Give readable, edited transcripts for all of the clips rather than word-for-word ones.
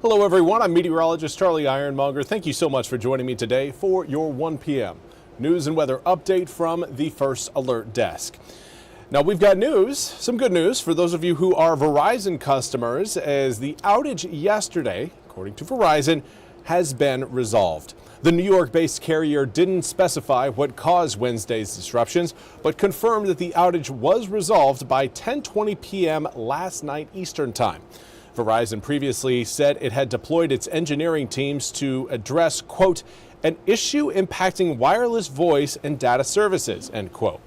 Hello everyone, I'm Meteorologist Charlie Ironmonger. Thank you so much for joining me today for your 1 p.m. news and weather update from the First Alert Desk. Now we've got news, some good news for those of you who are Verizon customers, as the outage yesterday, according to Verizon, has been resolved. The New York-based carrier didn't specify what caused Wednesday's disruptions, but confirmed that the outage was resolved by 10:20 p.m. last night Eastern Time. Verizon previously said it had deployed its engineering teams to address, quote, an issue impacting wireless voice and data services, end quote.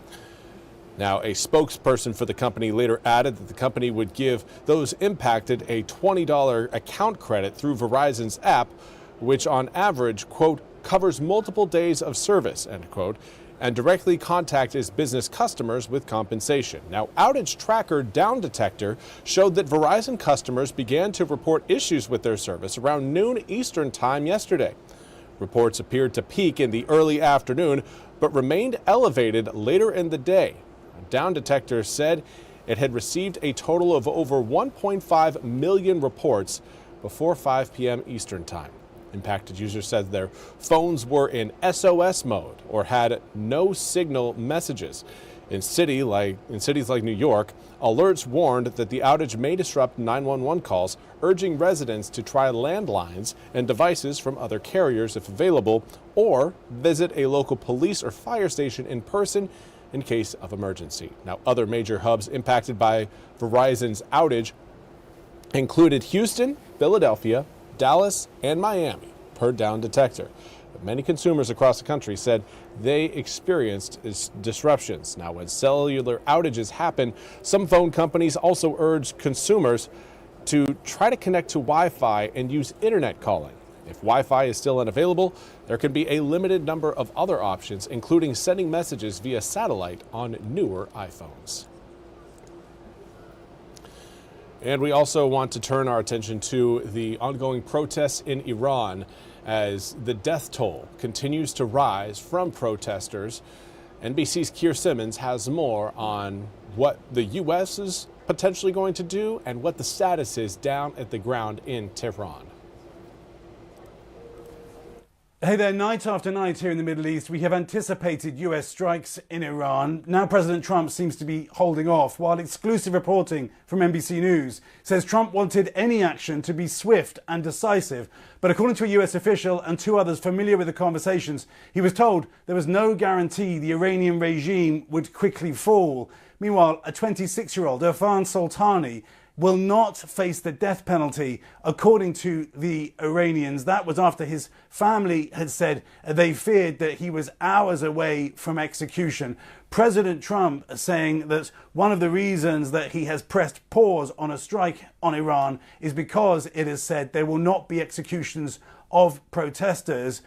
Now, a spokesperson for the company later added that the company would give those impacted a $20 account credit through Verizon's app, which on average, quote, covers multiple days of service, end quote, and directly contact its business customers with compensation. Now, outage tracker Down Detector showed that Verizon customers began to report issues with their service around noon Eastern Time yesterday. Reports appeared to peak in the early afternoon, but remained elevated later in the day. Down Detector said it had received a total of over 1.5 million reports before 5 p.m. Eastern Time. Impacted users said their phones were in SOS mode or had no signal messages. In cities like New York, alerts warned that the outage may disrupt 911 calls, urging residents to try landlines and devices from other carriers if available, or visit a local police or fire station in person in case of emergency. Now, other major hubs impacted by Verizon's outage included Houston, Philadelphia, Dallas, and Miami, per Down Detector. But many consumers across the country said they experienced disruptions. Now, when cellular outages happen, some phone companies also urge consumers to try to connect to Wi-Fi and use internet calling. If Wi-Fi is still unavailable, there can be a limited number of other options, including sending messages via satellite on newer iPhones. And we also want to turn our attention to the ongoing protests in Iran as the death toll continues to rise from protesters. NBC's Keir Simmons has more on what the U.S. is potentially going to do and what the status is down at the ground in Tehran. Hey there, night after night here in the Middle East, we have anticipated US strikes in Iran. Now President Trump seems to be holding off, while exclusive reporting from NBC News says Trump wanted any action to be swift and decisive. But according to a US official and two others familiar with the conversations, he was told there was no guarantee the Iranian regime would quickly fall. Meanwhile, a 26-year-old, Irfan Soltani, will not face the death penalty, according to the Iranians. That was after his family had said they feared that he was hours away from execution. President Trump saying that one of the reasons that he has pressed pause on a strike on Iran is because it is said there will not be executions of protesters.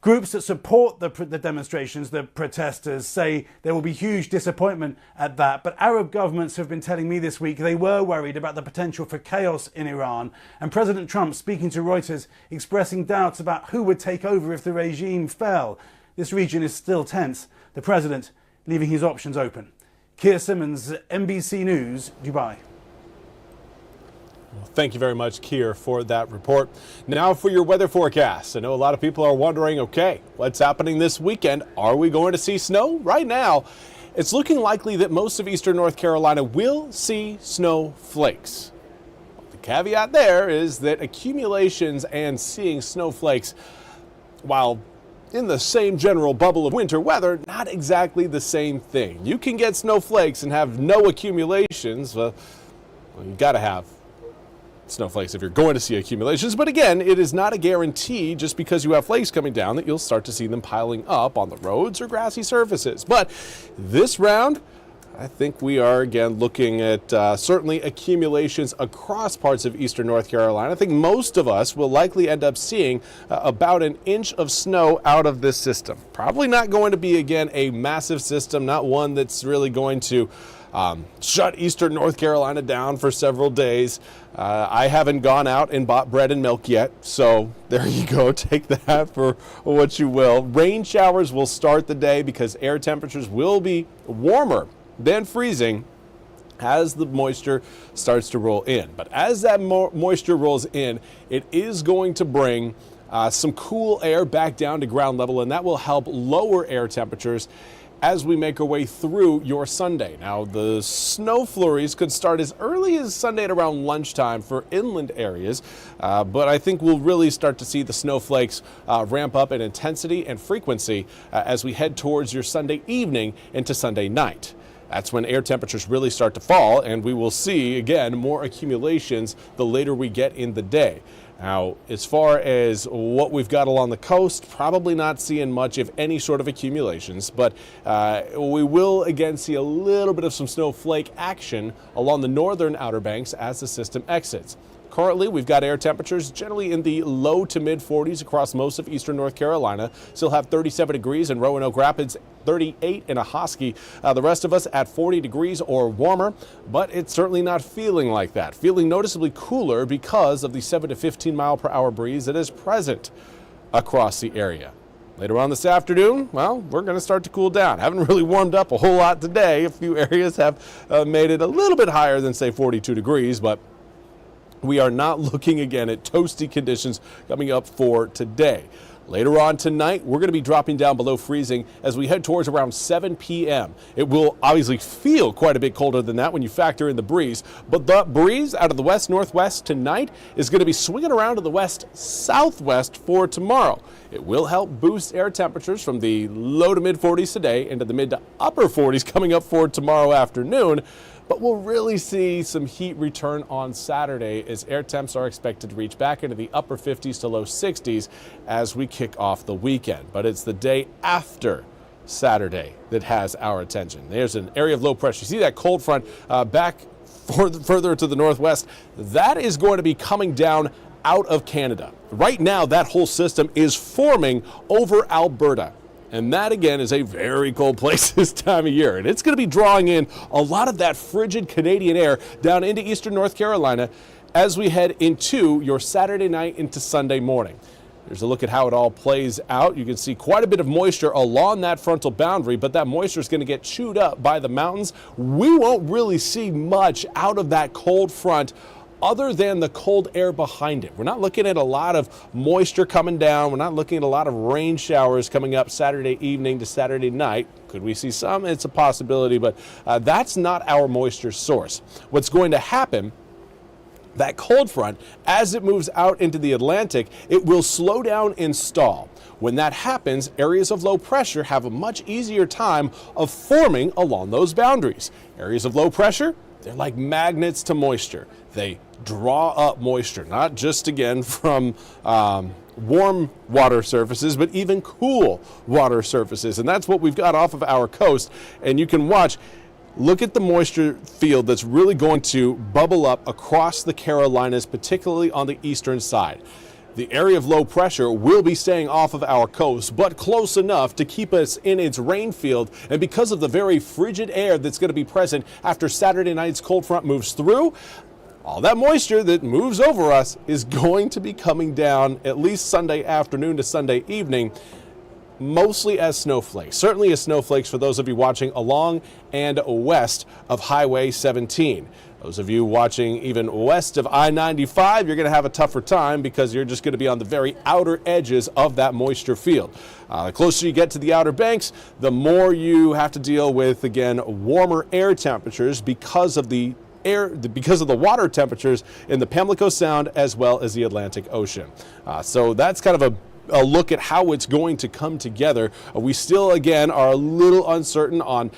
Groups that support the demonstrations, the protesters, say there will be huge disappointment at that. But Arab governments have been telling me this week they were worried about the potential for chaos in Iran. And President Trump, speaking to Reuters, expressing doubts about who would take over if the regime fell. This region is still tense. The president leaving his options open. Keir Simmons, NBC News, Dubai. Thank you very much, Keir, for that report. Now for your weather forecast. I know a lot of people are wondering, okay, what's happening this weekend? Are we going to see snow? Right now, it's looking likely that most of eastern North Carolina will see snowflakes. The caveat there is that accumulations and seeing snowflakes, while in the same general bubble of winter weather, not exactly the same thing. You can get snowflakes and have no accumulations. Well, you got to have snowflakes if you're going to see accumulations. But again, it is not a guarantee just because you have flakes coming down that you'll start to see them piling up on the roads or grassy surfaces. But this round, I think we are again looking at certainly accumulations across parts of eastern North Carolina. I think most of us will likely end up seeing about an inch of snow out of this system. Probably not going to be, again, a massive system, not one that's really going to shut eastern North Carolina down for several days. I haven't gone out and bought bread and milk yet, so there you go. Take that for what you will. Rain showers will start the day because air temperatures will be warmer than freezing as the moisture starts to roll in. But as that moisture rolls in, it is going to bring some cool air back down to ground level, and that will help lower air temperatures as we make our way through your Sunday. Now, the snow flurries could start as early as Sunday at around lunchtime for inland areas, but I think we'll really start to see the snowflakes ramp up in intensity and frequency as we head towards your Sunday evening into Sunday night. That's when air temperatures really start to fall, and we will see, again, more accumulations the later we get in the day. Now, as far as what we've got along the coast, probably not seeing much, if any, sort of accumulations, but we will again see a little bit of some snowflake action along the northern Outer Banks as the system exits. Currently, we've got air temperatures generally in the low to mid 40s across most of eastern North Carolina. Still have 37 degrees in Roanoke Rapids, 38 in Ahoskie. The rest of us at 40 degrees or warmer, but it's certainly not feeling like that. Feeling noticeably cooler because of the 7 to 15 mile per hour breeze that is present across the area. Later on this afternoon, well, we're going to start to cool down. Haven't really warmed up a whole lot today. A few areas have made it a little bit higher than, say, 42 degrees, but we are not looking again at toasty conditions coming up for today. Later on tonight, we're going to be dropping down below freezing as we head towards around 7 p.m. It will obviously feel quite a bit colder than that when you factor in the breeze, but the breeze out of the west-northwest tonight is going to be swinging around to the west-southwest for tomorrow. It will help boost air temperatures from the low to mid 40s today into the mid to upper 40s coming up for tomorrow afternoon. But we'll really see some heat return on Saturday as air temps are expected to reach back into the upper 50s to low 60s as we kick off the weekend. But it's the day after Saturday that has our attention. There's an area of low pressure. You see that cold front back further to the northwest? That is going to be coming down out of Canada. Right now, that whole system is forming over Alberta. And that, again, is a very cold place this time of year. And it's going to be drawing in a lot of that frigid Canadian air down into eastern North Carolina as we head into your Saturday night into Sunday morning. Here's a look at how it all plays out. You can see quite a bit of moisture along that frontal boundary, but that moisture is going to get chewed up by the mountains. We won't really see much out of that cold front other than the cold air behind it. We're not looking at a lot of moisture coming down. We're not looking at a lot of rain showers coming up Saturday evening to Saturday night. Could we see some? It's a possibility, but that's not our moisture source. What's going to happen, that cold front, as it moves out into the Atlantic, it will slow down and stall. When that happens, areas of low pressure have a much easier time of forming along those boundaries. Areas of low pressure, they're like magnets to moisture. They draw up moisture, not just, again, from warm water surfaces, but even cool water surfaces. And that's what we've got off of our coast. And you can watch, look at the moisture field that's really going to bubble up across the Carolinas, particularly on the eastern side. The area of low pressure will be staying off of our coast, but close enough to keep us in its rain field. And because of the very frigid air that's going to be present after Saturday night's cold front moves through, all that moisture that moves over us is going to be coming down at least Sunday afternoon to Sunday evening, mostly as snowflakes. Certainly as snowflakes for those of you watching along and west of Highway 17. Those of you watching even west of I-95, you're going to have a tougher time because you're just going to be on the very outer edges of that moisture field. The closer you get to the Outer Banks, the more you have to deal with, again, warmer air temperatures because of the water temperatures in the Pamlico Sound as well as the Atlantic Ocean. So that's kind of a look at how it's going to come together. We still, again, are a little uncertain on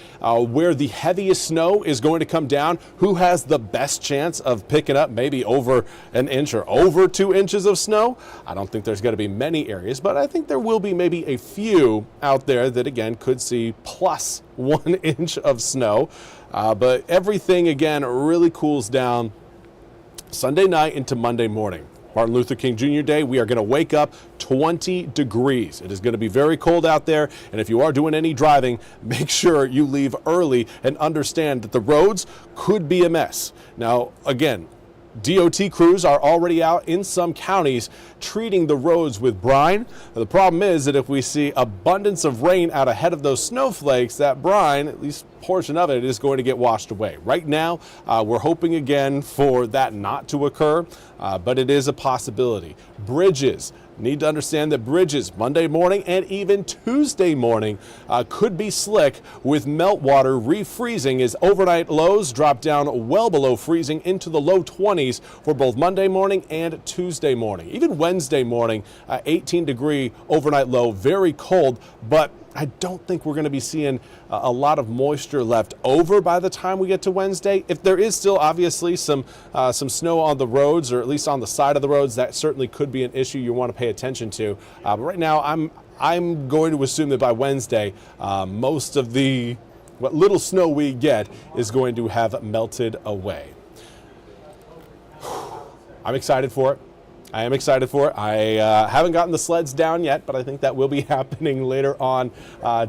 where the heaviest snow is going to come down, who has the best chance of picking up maybe over an inch or over 2 inches of snow. I don't think there's going to be many areas, but I think there will be maybe a few out there that, again, could see plus 1 inch of snow. But everything, again, really cools down Sunday night into Monday morning. Martin Luther King Jr. Day, we are going to wake up 20 degrees. It is going to be very cold out there, and if you are doing any driving, make sure you leave early and understand that the roads could be a mess. Now, again, DOT crews are already out in some counties treating the roads with brine. The problem is that if we see abundance of rain out ahead of those snowflakes, that brine, at least portion of it is going to get washed away. Right now, we're hoping again for that not to occur, but it is a possibility. Bridges. Need to understand that bridges Monday morning and even Tuesday morning could be slick with meltwater refreezing as overnight lows drop down well below freezing into the low 20s for both Monday morning and Tuesday morning. Even Wednesday morning, 18-degree overnight low, very cold, but I don't think we're going to be seeing a lot of moisture left over by the time we get to Wednesday. If there is still obviously some snow on the roads, or at least on the side of the roads, that certainly could be an issue you want to pay attention to. But right now, I'm going to assume that by Wednesday, most of the what little snow we get is going to have melted away. I'm excited for it. I am excited for it. I haven't gotten the sleds down yet, but I think that will be happening later on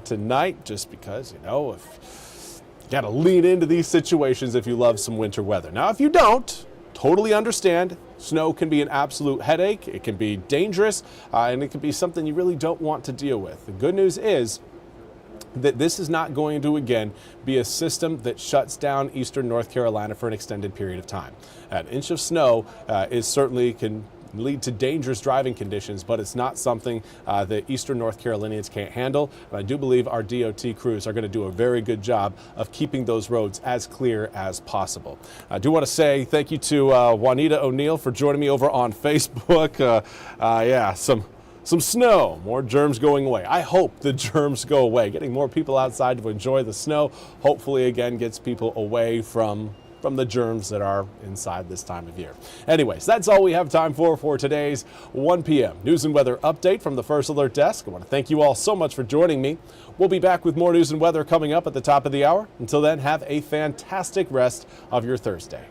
tonight, just because, if you got to lean into these situations if you love some winter weather. Now, if you don't, totally understand. Snow can be an absolute headache. It can be dangerous, and it can be something you really don't want to deal with. The good news is that this is not going to, again, be a system that shuts down eastern North Carolina for an extended period of time. An inch of snow can lead to dangerous driving conditions, but it's not something that eastern North Carolinians can't handle. And I do believe our DOT crews are going to do a very good job of keeping those roads as clear as possible. I do want to say thank you to Juanita O'Neill for joining me over on Facebook. Some snow, more germs going away. I hope the germs go away. Getting more people outside to enjoy the snow, hopefully again gets people away from the germs that are inside this time of year. Anyways, that's all we have time for today's 1 p.m. news and weather update from the First Alert Desk. I want to thank you all so much for joining me. We'll be back with more news and weather coming up at the top of the hour. Until then, have a fantastic rest of your Thursday.